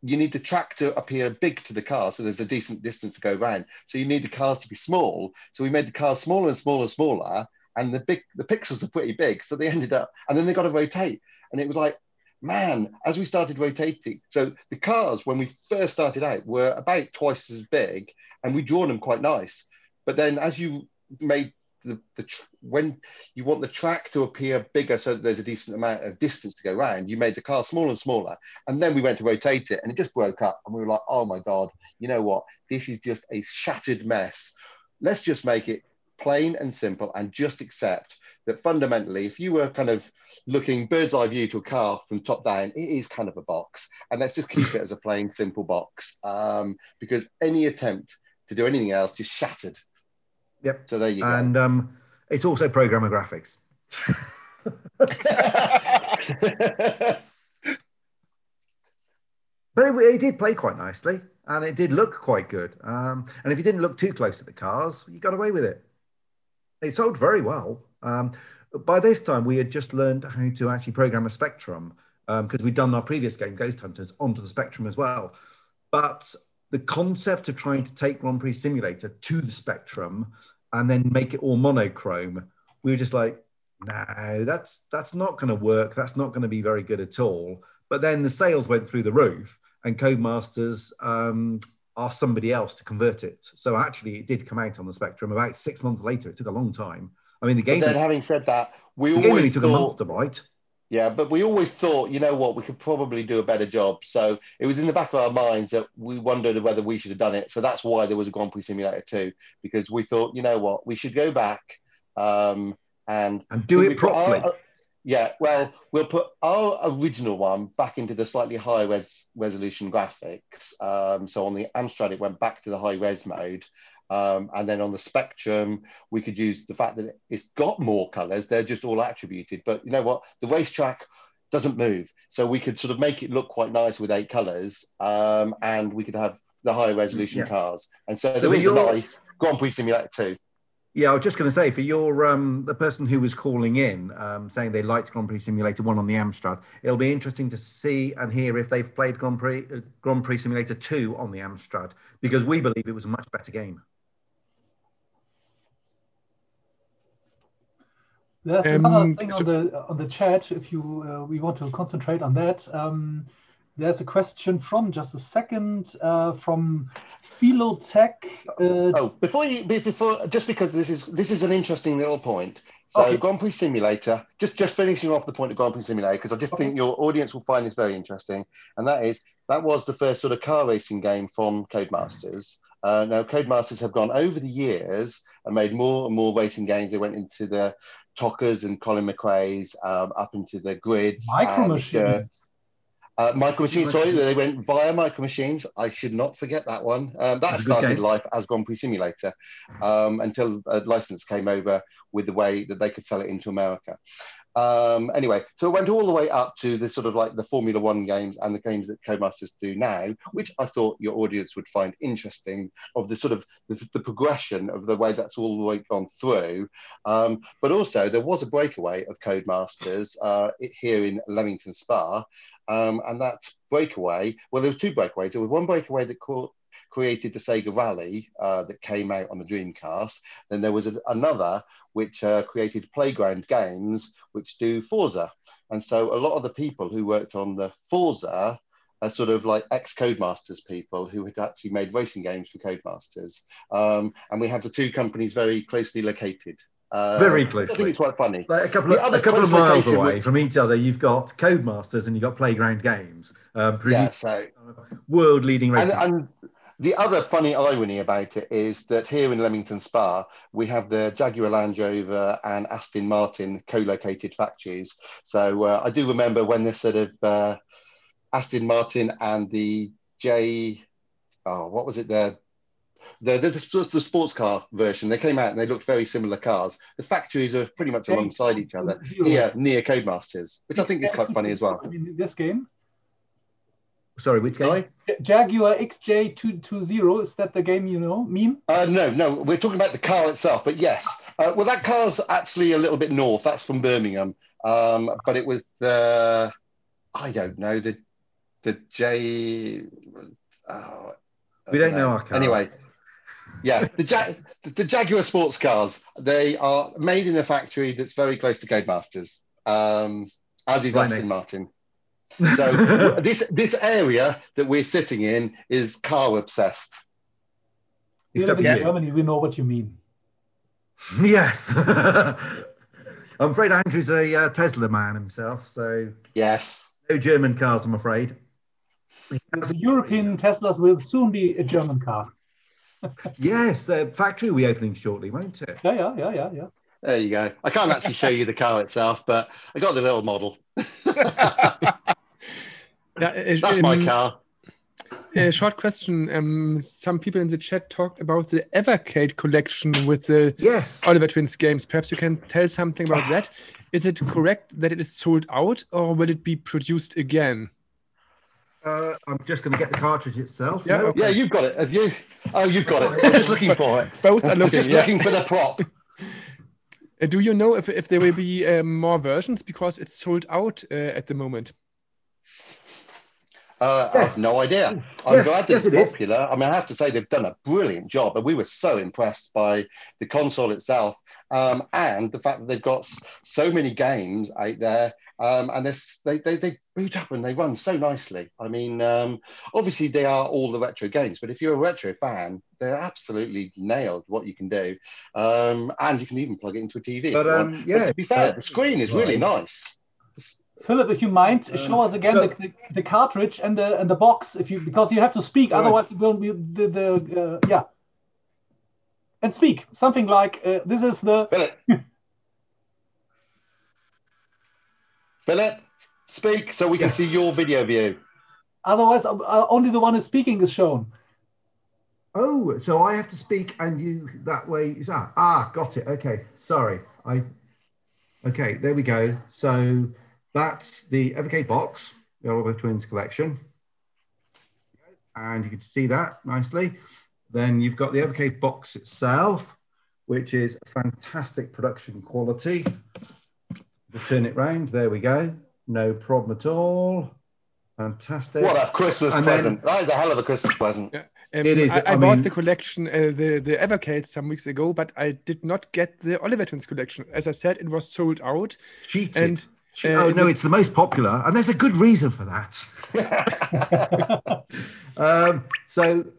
you need the track to appear big to the car. So there's a decent distance to go around. So you need the cars to be small. So we made the cars smaller and smaller and smaller. And the pixels are pretty big. So they ended up, and then they got to rotate. And it was like, man, as we started rotating, so the cars, when we first started out, were about twice as big, and we'd drawn them quite nice. But then as you made when you want the track to appear bigger so that there's a decent amount of distance to go around, you made the car smaller and smaller, and then we went to rotate it and it just broke up, and we were like, oh my God, you know what? This is just a shattered mess. Let's just make it plain and simple and just accept that fundamentally, if you were kind of looking bird's eye view to a car from top down, it is kind of a box, and let's just keep it as a plain, simple box, because any attempt to do anything else just shattered. Yep. So there you go. And it's also programmer graphics. But it did play quite nicely, and it did look quite good. And if you didn't look too close at the cars, you got away with it. It sold very well. By this time, we had just learned how to actually program a Spectrum, because we'd done our previous game, Ghost Hunters, onto the Spectrum as well. But the concept of trying to take Grand Prix Simulator to the Spectrum and then make it all monochrome, we were just like, no, that's not going to work. That's not going to be very good at all. But then the sales went through the roof, and Codemasters asked somebody else to convert it. So actually, it did come out on the Spectrum about 6 months later. It took a long time. I mean, the game. But then, having said that, the game only took a month to write. Yeah, but we always thought, you know what, we could probably do a better job. So it was in the back of our minds that we wondered whether we should have done it. So that's why there was a Grand Prix Simulator 2, because we thought, you know what, we should go back and do it properly. We'll put our original one back into the slightly higher resolution graphics. So on the Amstrad, it went back to the high res mode. And then on the Spectrum, we could use the fact that it's got more colors. They're just all attributed. But you know what? The racetrack doesn't move. So we could sort of make it look quite nice with 8 colors. And we could have the higher resolution cars. And so there is a nice Grand Prix Simulator 2. Yeah, I was just going to say, for your the person who was calling in saying they liked Grand Prix Simulator 1 on the Amstrad, it'll be interesting to see and hear if they've played Grand Prix Simulator 2 on the Amstrad, because we believe it was a much better game. There's another thing on the chat. If you we want to concentrate on that. There's a question from just a second from Philotech. Before just because this is an interesting little point. So Grand Prix Simulator, just finishing off the point of Grand Prix Simulator, because I just think your audience will find this very interesting, and that was the first sort of car racing game from Codemasters. Now Codemasters have gone over the years and made more and more racing games. They went into the Tockers and Colin McRae's, up into the grids. Micro Machines. Micro Machines, sorry, they went via Micro Machines. I should not forget that one. That started life as Grand Prix Simulator until a license came over with the way that they could sell it into America. Anyway, so it went all the way up to the sort of like the Formula One games and the games that Codemasters do now, which I thought your audience would find interesting, of the sort of the progression of the way that's all the way gone through. But also there was a breakaway of Codemasters here in Leamington Spa. And that breakaway, well, there were two breakaways. There was one breakaway that created the Sega Rally that came out on the Dreamcast. Then there was another which created Playground Games, which do Forza. And so a lot of the people who worked on the Forza are sort of like ex-Codemasters people who had actually made racing games for Codemasters. And we have the two companies very closely located. Very closely. I think it's quite funny. Like a couple of miles away from each other, you've got Codemasters and you've got Playground Games. World-leading racing. And the other funny irony about it is that here in Leamington Spa, we have the Jaguar Land Rover and Aston Martin co-located factories. So I do remember when this sort of Aston Martin and the what was it there? The sports car version, they came out and they looked very similar cars. The factories are pretty much alongside each other here near Codemasters, which I think is quite funny as well. In this game? Sorry, which game? Jaguar Xj220, is that the game you know? Meme? No, we're talking about the car itself, but yes. Well, that car's actually a little bit north. That's from Birmingham. But it was I don't know, the J... we don't know our cars. Anyway. Yeah, the Jaguar sports cars, they are made in a factory that's very close to Codemasters, as is Aston Martin. So this area that we're sitting in is car obsessed. Except in Germany, we know what you mean. Yes. I'm afraid Andrew's a Tesla man himself, so yes, no German cars, I'm afraid. The European Teslas will soon be a German car. Yes, the factory will be opening shortly, won't it? Yeah. There you go. I can't actually show you the car itself, but I got the little model. That's my car. A short question. Some people in the chat talked about the Evercade collection with the Oliver Twins games. Perhaps you can tell something about that. Is it correct that it is sold out, or will it be produced again? I'm just going to get the cartridge itself. Yeah, okay. Yeah, you've got it. Have you? Oh, you've got it. I'm just looking for it. Both are looking. Just looking for the prop. Do you know if there will be more versions, because it's sold out at the moment? I have no idea. I'm glad that it's popular. I mean, I have to say they've done a brilliant job, and we were so impressed by the console itself, and the fact that they've got so many games out there, and they boot up and they run so nicely. I mean, obviously they are all the retro games, but if you're a retro fan, they're absolutely nailed what you can do, and you can even plug it into a TV. But to be fair, the screen is really nice. Philip, if you mind, show us again the cartridge and the box, because you have to speak, otherwise it won't be the and speak something like this is the Philip. Philip, speak so we can see your video view. Otherwise, only the one who's speaking is shown. Oh, so I have to speak and you that way. Got it. Okay, sorry. Okay, there we go. So that's the Evercade box, the Oliver Twins collection. And you can see that nicely. Then you've got the Evercade box itself, which is fantastic production quality. Just turn it round. There we go. No problem at all. Fantastic. What a Christmas present. That is a hell of a Christmas present. Yeah. It is. I bought the collection, the Evercade, some weeks ago, but I did not get the Oliver Twins collection. As I said, it was sold out. Cheated. No, it's the most popular, and there's a good reason for that.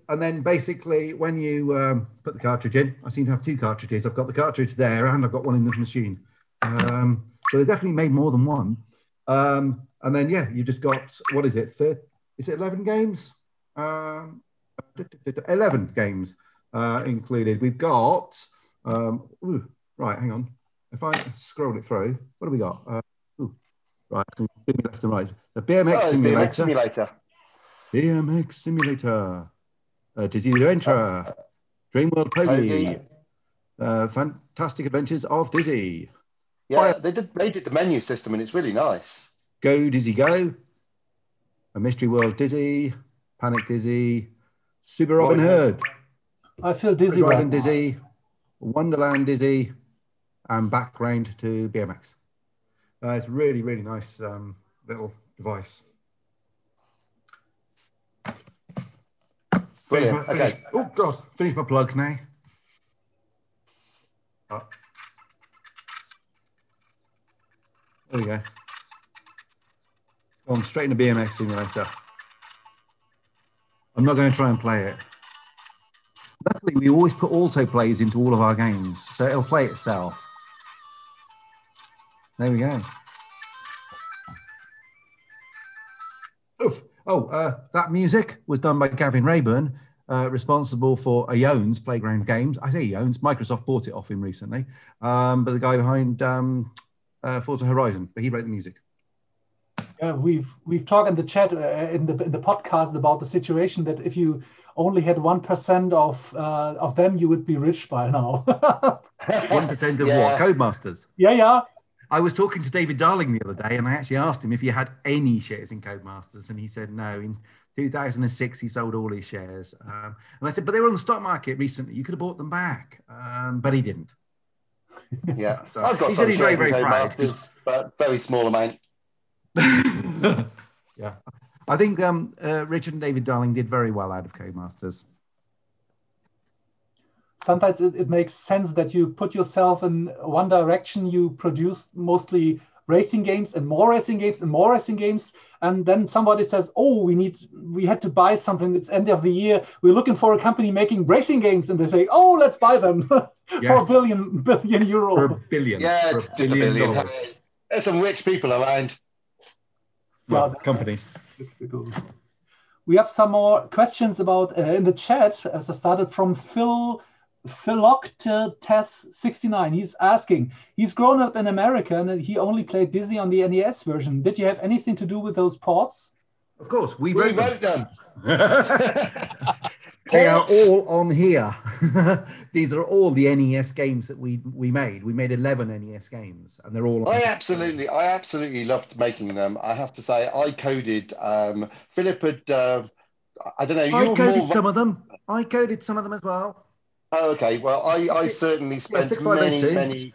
And then basically, when you put the cartridge in, I seem to have two cartridges. I've got the cartridge there, and I've got one in the machine. So they definitely made more than one. And then, you just got, what is it? Is it 11 games? 11 games included. We've got, right, hang on. If I scroll it through, what have we got? Right, left and right. The BMX Simulator. BMX Simulator. Dizzy Adventure. Dreamworld Poggy. Fantastic Adventures of Dizzy. Yeah, they did the menu system, and it's really nice. Go Dizzy Go. A Mystery World Dizzy. Panic Dizzy. Super Robin Hood. I feel dizzy. Right Dizzy. Wonderland Dizzy. And background to BMX. It's really, really nice little device. Brilliant. Okay. Oh, God. Finish my plug now. Oh. There we go. Gone straight into BMX Simulator. I'm not going to try and play it. Luckily, we always put autoplays into all of our games, so it'll play itself. There we go. Oof. That music was done by Gavin Rayburn, responsible for Ione's Playground Games. I say Ione's, Microsoft bought it off him recently. But the guy behind Forza Horizon, but he wrote the music. We've talked in the chat in the podcast about the situation that if you only had 1% of them, you would be rich by now. 1% of what? Codemasters? Yeah. I was talking to David Darling the other day, and I actually asked him if he had any shares in Codemasters, and he said no. In 2006, he sold all his shares. And I said, but they were on the stock market recently. You could have bought them back. But he didn't. Yeah. So I've got he some said he's shares very, in very proud. Codemasters, but very small amount. Yeah. I think Richard and David Darling did very well out of Codemasters. Sometimes it makes sense that you put yourself in one direction. You produce mostly racing games and more racing games and more racing games. And then somebody says, oh, we had to buy something. It's end of the year. We're looking for a company making racing games. And they say, oh, let's buy them for Yes. $1 billion. For $1 billion. Yeah, it's just $1 billion. There's some rich people around. Well, companies. We have some more questions about in the chat, as I started from Philoctes69. He's asking, he's grown up in America and he only played Dizzy on the NES version. Did you have anything to do with those ports? Of course, we wrote them. They are all on here. These are all the NES games that we made. We made 11 NES games, and they're all on I absolutely loved making them. I have to say, I coded. Philip had, I don't know. I coded some of them. I coded some of them as well. Oh, okay. Well, I certainly spent many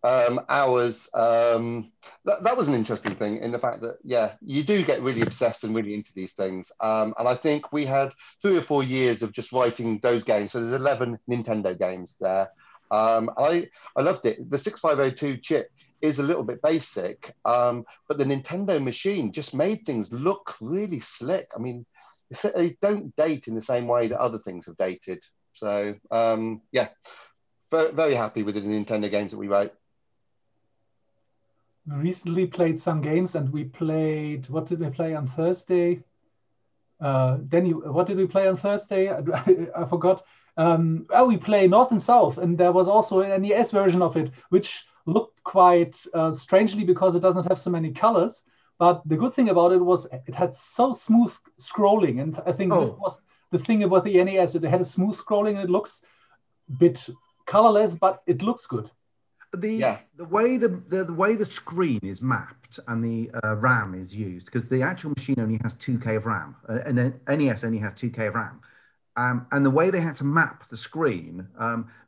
hours. That was an interesting thing in the fact that, you do get really obsessed and really into these things. And I think we had 3 or 4 years of just writing those games. So there's 11 Nintendo games there. I loved it. The 6502 chip is a little bit basic, but the Nintendo machine just made things look really slick. I mean, they don't date in the same way that other things have dated. So, very happy with the Nintendo games that we wrote. We recently played some games, and we played, what did we play on Thursday? Danny, what did we play on Thursday? I forgot. We play North and South, and there was also an NES version of it, which looked quite strangely because it doesn't have so many colors. But the good thing about it was it had so smooth scrolling, and I think this was the thing about the NES. It had a smooth scrolling, and it looks a bit colorless, but it looks good. The way the screen is mapped and the RAM is used, because the actual machine only has 2K of RAM, and then NES only has 2K of RAM. And the way they had to map the screen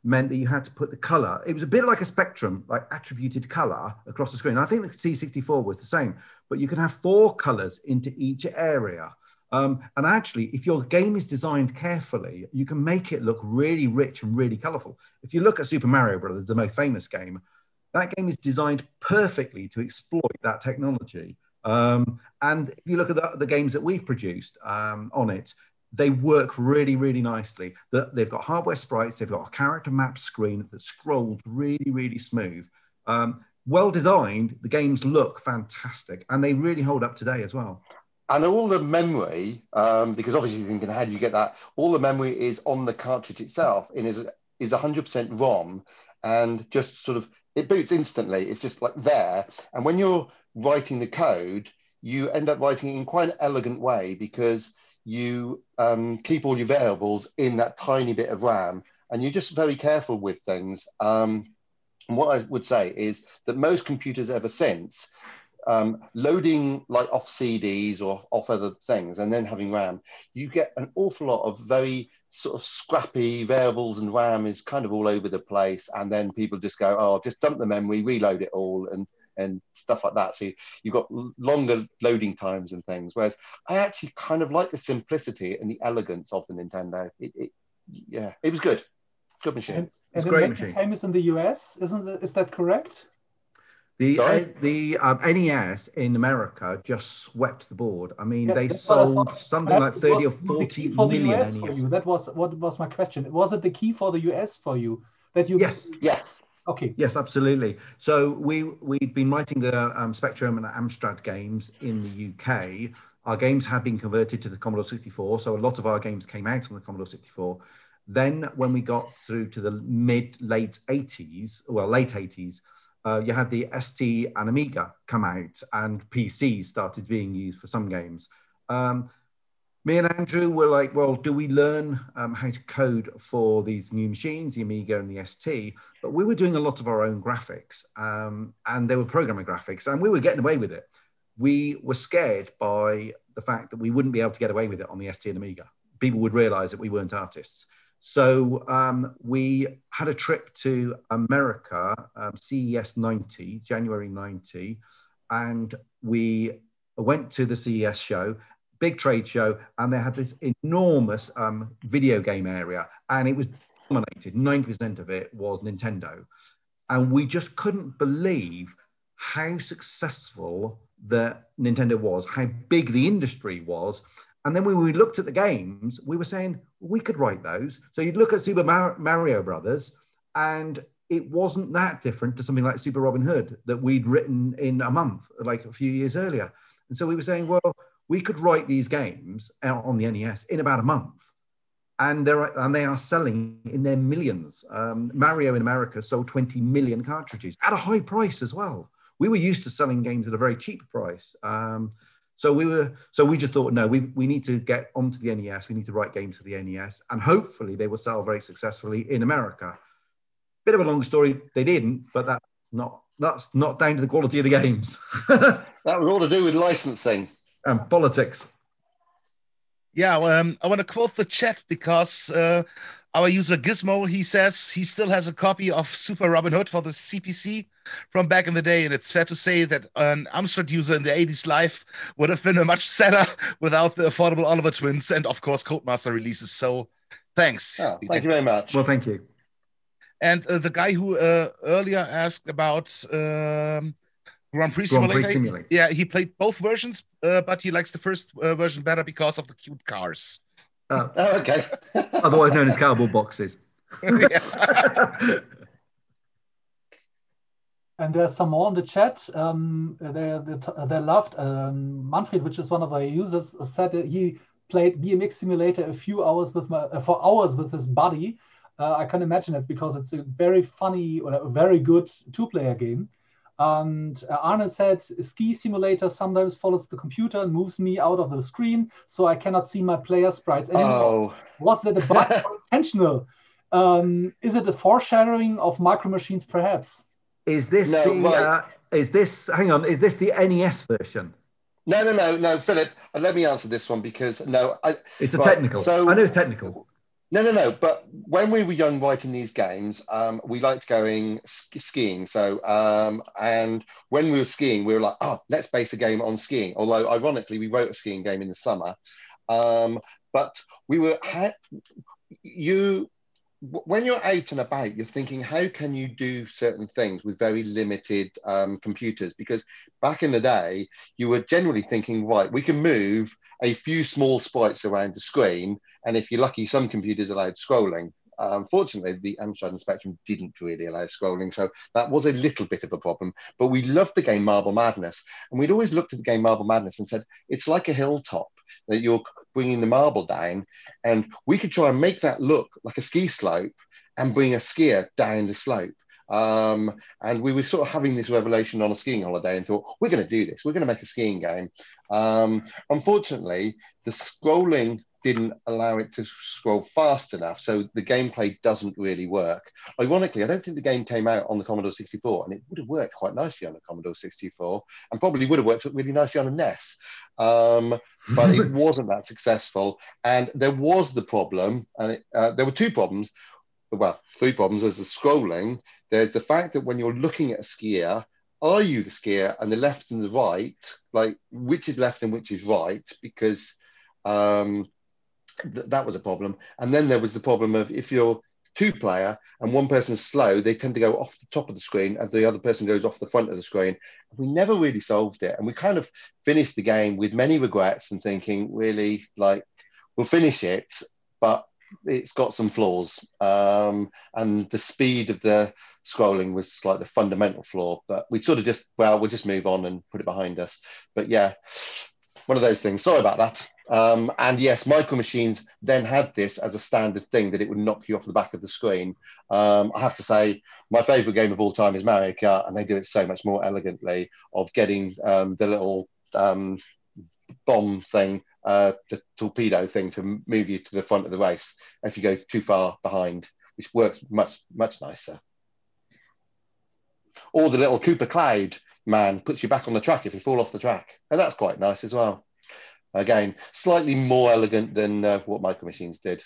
meant that you had to put the color. It was a bit like a spectrum, like attributed color across the screen. I think the C64 was the same, but you can have 4 colors into each area. And actually, if your game is designed carefully, you can make it look really rich and really colourful. If you look at Super Mario Brothers, the most famous game, that game is designed perfectly to exploit that technology. And if you look at the games that we've produced on it, they work really, really nicely. They've got hardware sprites, they've got a character map screen that scrolls really, really smooth. Well designed, the games look fantastic, and they really hold up today as well. And all the memory, because obviously you're thinking, how do you get that? All the memory is on the cartridge itself, and is 100% ROM, and just sort of, it boots instantly. It's just like there. And when you're writing the code, you end up writing it in quite an elegant way, because you keep all your variables in that tiny bit of RAM, and you're just very careful with things. And what I would say is that most computers ever since, loading like off CDs or off other things and then having RAM, you get an awful lot of very sort of scrappy variables, and RAM is kind of all over the place. And then people just go, oh, just dump the memory, reload it all, and stuff like that. So you've got longer loading times and things. Whereas I actually kind of like the simplicity and the elegance of the Nintendo. It was good. Good machine. And great machine. Famous in the US, is that correct? The NES in America just swept the board. I mean, they sold something like 30 or 40 million NES. For you. That was what was my question. Was it the key for the US for you? Yes. Okay. Yes, absolutely. So we'd been writing the Spectrum and Amstrad games in the UK. Our games had been converted to the Commodore 64, so a lot of our games came out on the Commodore 64. Then when we got through to the late 80s, you had the ST and Amiga come out, and PCs started being used for some games. Me and Andrew were like, well, do we learn how to code for these new machines, the Amiga and the ST? But we were doing a lot of our own graphics, and they were programmer graphics, and we were getting away with it. We were scared by the fact that we wouldn't be able to get away with it on the ST and Amiga. People would realize that we weren't artists. So we had a trip to America, CES 90, January 90, and we went to the CES show, big trade show, and they had this enormous video game area, and it was dominated. 90% of it was Nintendo. And we just couldn't believe how successful the Nintendo was, how big the industry was. And then when we looked at the games, we were saying, we could write those. So you'd look at Super Mario Brothers, and it wasn't that different to something like Super Robin Hood that we'd written in a month, like a few years earlier. And so we were saying, well, we could write these games out on the NES in about a month. And they are selling in their millions. Mario in America sold 20 million cartridges at a high price as well. We were used to selling games at a very cheap price. So we just thought, no, we need to get onto the NES. We need to write games for the NES, and hopefully they will sell very successfully in America. Bit of a long story, they didn't, but that's not down to the quality of the games. That was all to do with licensing and politics. Yeah, I want to quote the chat because our user Gizmo, he says he still has a copy of Super Robin Hood for the CPC from back in the day, and it's fair to say that an Amstrad user in the 80s life would have been a much sadder without the affordable Oliver Twins and, of course, Codemaster releases. So, thanks. Oh, thank you very much. Well, thank you. And the guy who earlier asked about Grand Prix Simulator. Yeah, he played both versions, but he likes the first version better because of the cute cars. Oh, okay. Otherwise known as cardboard boxes. And there's some more in the chat. They loved Manfred, which is one of our users, said that he played BMX Simulator a few hours for hours with his buddy. I can imagine it because it's a very funny or a very good two-player game. And Arnold said, ski simulator sometimes follows the computer and moves me out of the screen, so I cannot see my player sprites anymore. Oh. Was that a bug or intentional? Is it a foreshadowing of Micro Machines, perhaps? Is this is this the NES version? No, Philip. Let me answer this one because it's technical. So I know it's technical. No. But when we were young writing these games, we liked going skiing. So, and when we were skiing, we were like, oh, let's base a game on skiing. Although, ironically, we wrote a skiing game in the summer. But when you're out and about, you're thinking, how can you do certain things with very limited computers? Because back in the day, you were generally thinking, right, we can move a few small sprites around the screen, and if you're lucky, some computers allowed scrolling. Unfortunately, the Amstrad and Spectrum didn't really allow scrolling, so that was a little bit of a problem. But we loved the game Marble Madness, and we'd always looked at the game Marble Madness and said, it's like a hilltop that you're bringing the marble down, and we could try and make that look like a ski slope and bring a skier down the slope. And we were sort of having this revelation on a skiing holiday and thought, we're going to do this. We're going to make a skiing game. Unfortunately, the scrolling didn't allow it to scroll fast enough, so the gameplay doesn't really work. Ironically, I don't think the game came out on the Commodore 64, and it would have worked quite nicely on the Commodore 64, and probably would have worked really nicely on a NES. But it wasn't that successful, and there was the problem, and there were two problems. Well, three problems. There's the scrolling. There's the fact that when you're looking at a skier, are you the skier and the left and the right, like which is left and which is right? Because that was a problem. And then there was the problem of if you're two-player and one person's slow, they tend to go off the top of the screen as the other person goes off the front of the screen. We never really solved it. And we kind of finished the game with many regrets and thinking, really, like, we'll finish it, but it's got some flaws. And the speed of the scrolling was like the fundamental flaw. But we sort of just, well, we'll just move on and put it behind us. But yeah, one of those things. Sorry about that. And yes, Micro Machines then had this as a standard thing that it would knock you off the back of the screen. I have to say, my favorite game of all time is Mario Kart, and they do it so much more elegantly of getting the little bomb thing, the torpedo thing to move you to the front of the race if you go too far behind, which works much, much nicer. Or the little Cooper Cloud man puts you back on the track if you fall off the track. And that's quite nice as well. Again, slightly more elegant than what Micro Machines did.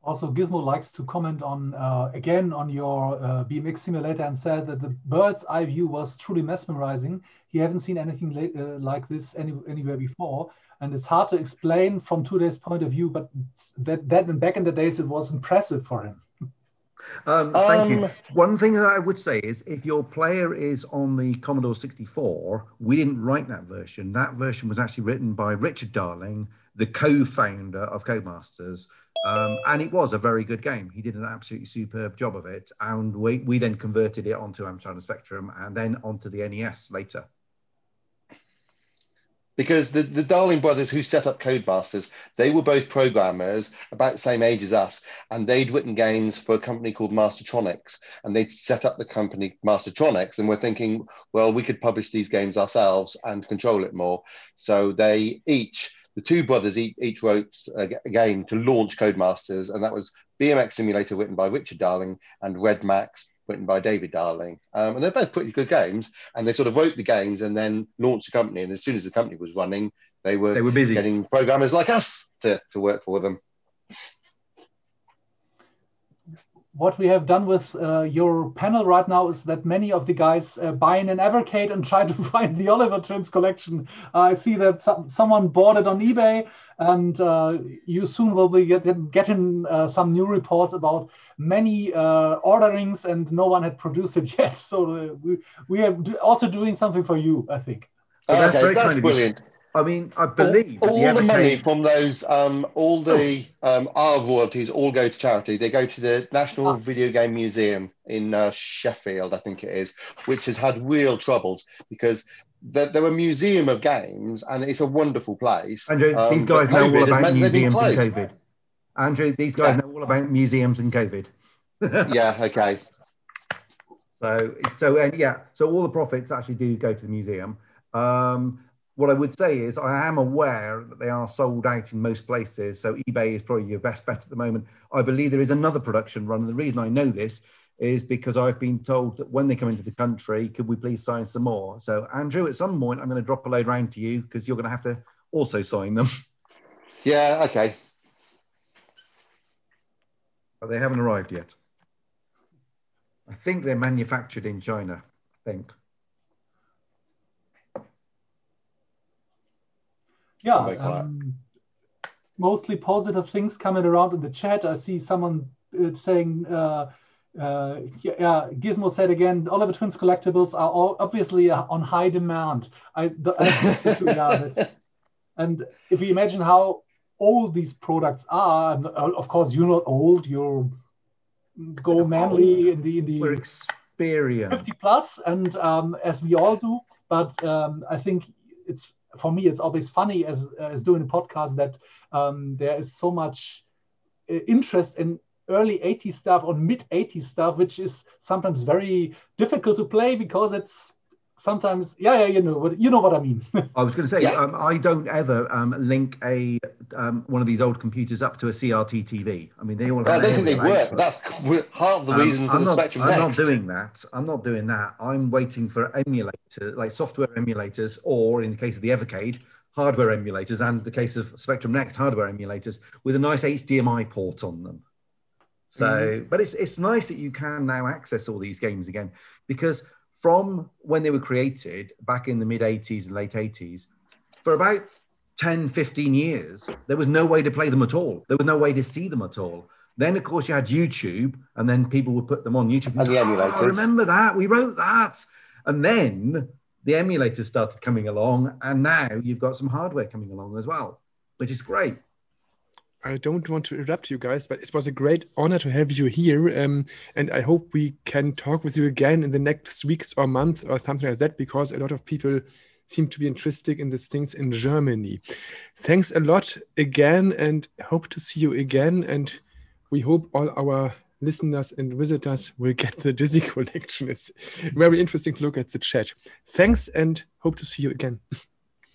Also, Gizmo likes to comment on, again, on your BMX simulator and said that the bird's eye view was truly mesmerizing. He hasn't seen anything like this anywhere before. And it's hard to explain from today's point of view, but that back in the days, it was impressive for him. Thank you. One thing that I would say is if your player is on the Commodore 64, we didn't write that version. That version was actually written by Richard Darling, the co-founder of Codemasters. And it was a very good game. He did an absolutely superb job of it. And we then converted it onto Amstrad and Spectrum and then onto the NES later. Because the Darling brothers who set up Codemasters, they were both programmers about the same age as us, and they'd written games for a company called Mastertronics, and they'd set up the company Mastertronics, and we're thinking, well, we could publish these games ourselves and control it more. So the two brothers each wrote a game to launch Codemasters, and that was BMX Simulator written by Richard Darling and Red Max written by David Darling. And they're both pretty good games, and they sort of wrote the games and then launched the company. And as soon as the company was running, they were busy getting programmers like us to work for them. What we have done with your panel right now is that many of the guys buy in an Evercade and try to find the Oliver Twins collection. I see that someone bought it on eBay, and you soon will be getting some new reports about many orderings, and no one had produced it yet. So we are also doing something for you, I think. Okay, that's brilliant. I mean, I believe all the money from those, our royalties all go to charity. They go to the National Video Game Museum in Sheffield, I think it is, which has had real troubles because they're a museum of games and it's a wonderful place. Andrew, these guys know all about museums and COVID. Andrew, these guys know all about museums and COVID. Yeah, okay. So all the profits actually do go to the museum. What I would say is I am aware that they are sold out in most places. So eBay is probably your best bet at the moment. I believe there is another production run. And the reason I know this is because I've been told that when they come into the country, could we please sign some more? So Andrew, at some point, I'm going to drop a load round to you because you're going to have to also sign them. Yeah, okay. But they haven't arrived yet. I think they're manufactured in China, I think. Yeah, mostly positive things coming around in the chat. I see someone saying, Gizmo said again, Oliver Twins collectibles are all obviously on high demand. And if you imagine how old these products are, and of course you're not old, you're go manly in the we're experienced 50 plus, and as we all do. But I think for me it's always funny as doing a podcast that there is so much interest in early 80s stuff or mid 80s stuff, which is sometimes very difficult to play because it's sometimes you know what I mean. I was going to say I don't ever link a one of these old computers up to a CRT TV. I mean, they all. I don't think they work. That's half the reason for the Spectrum Next. I'm not doing that. I'm waiting for emulators, like software emulators, or in the case of the Evercade, hardware emulators, and the case of Spectrum Next, hardware emulators with a nice HDMI port on them. So, but it's nice that you can now access all these games again, because from when they were created back in the mid 80s and late 80s, for about 10, 15 years, there was no way to play them at all. There was no way to see them at all. Then, of course, you had YouTube, and then people would put them on YouTube. And the emulators. I remember that. We wrote that. And then the emulators started coming along, and now you've got some hardware coming along as well, which is great. I don't want to interrupt you guys, but it was a great honor to have you here. And I hope we can talk with you again in the next weeks or month or something like that, because a lot of people seem to be interested in these things in Germany. Thanks a lot again, and hope to see you again. And we hope all our listeners and visitors will get the Dizzy collection. It's very interesting to look at the chat. Thanks, and hope to see you again.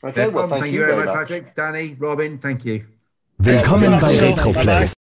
Okay, well, thank you very much, Patrick, Danny, Robin, thank you. Willkommen bei Retrokompott.